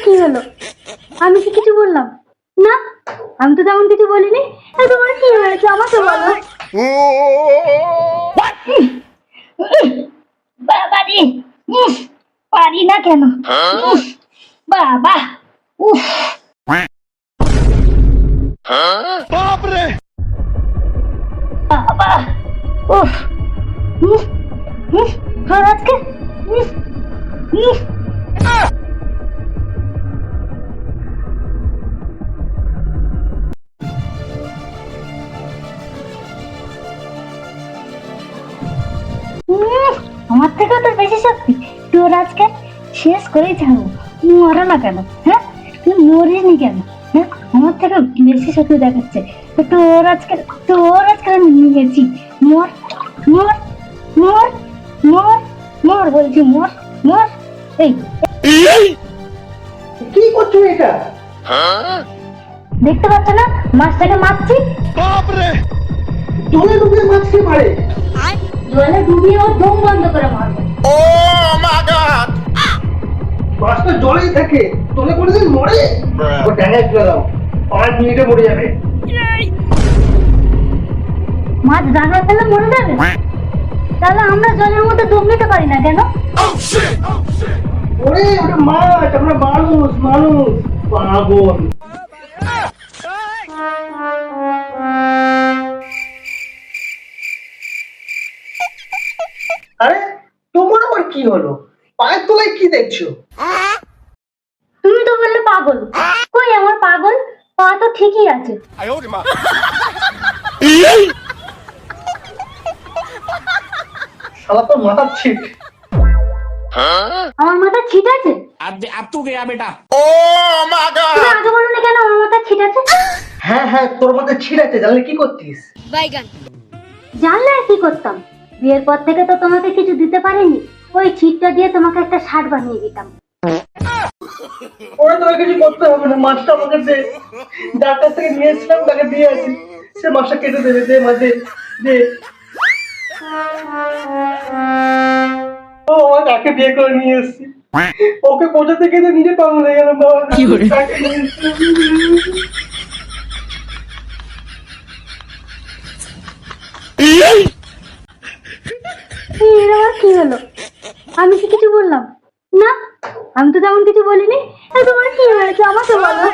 কি হলো? আমি কি কিছু বললাম? না, আমি তো তেমন কিছু বলিনি। তোমার কি হয়েছে আমাকে বলো। বাবা রে, পারি না কেন? বাবা, উফ, বাবা, উফ, উফ, উফ, আর আজকে উফ, উফ। আমার থেকেও তোর বেশি শক্তি। তোর আজকে শেষ করেই ছাড়বো। মরো না কেন? হ্যাঁ, তুই মরিস নি কেন? হ্যাঁ, আমার থেকে বেশি শক্তি দেখাচ্ছে। তো তোর আজকে আমি নিয়েছি। মর, মর, মর, মর, মর বলছি, মর, মর। এই কি করছো এটা? দেখতে পাচ্ছ না মাছটাকে মারছি? জলে ডুবে মাছকে মারে? জলে ডুবিয়ে ওর দম বন্ধ করে মারবো। মাছ তো জলেই থাকে, জলে কোনোদিন মরে? ও ড্যাঙায় তুলে দাও, 5 মিনিটে মরে যাবে। মাছ ডাঙায় ফেলে মরে যাবে? তাহলে আমরা জলের মধ্যে ডুব নিতে পারি না কেন? ওরে ওটা মাছ, আমরা মানুষ মানুষ, পাগল। আরে তোমার আবার কি হলো? পায়ের তলায় কি দেখছো? তুমি তো বললে পাগল। কই আমার পাগল? পা তো ঠিকই আছে। শালা তো মাথার ছিট। আমার মাথা ছিট আছে? अब तू गया बेटा। তুমি আগে বলোনি কেন আমার মাথা ছিট আছে? হ্যাঁ হ্যাঁ, তোর মাথায় ছিট আছে, জানলে কি করতিস? জানলে আর কি করতাম? বিয়ের পর থেকে তো তোমাকে কিছু দিতে পারিনি। ওই ছিটটা দিয়ে তোমাকে একটা শার্ট বানিয়ে দিতাম। ওরা তোকে কিছু করতে হবে না, মাছটা আমাকে দে। যার কাছ থেকে নিয়ে এসেছিলাম তাকে দিয়ে আসি, সে মাছটা কেটে দেবে। দে মা, দে দে। ও আমার কাকে বিয়ে করে নিয়ে এসেছি, ওকে কোথা থেকে তো নিজে পাগল হয়ে গেলাম বাবা। কাকে নিয়ে এসেছি? এর আবার কি হলো? আমি কি কিছু বললাম? না, আমি তো তেমন কিছু বলিনি। তোমার কি হয়েছে আমাকে বলো।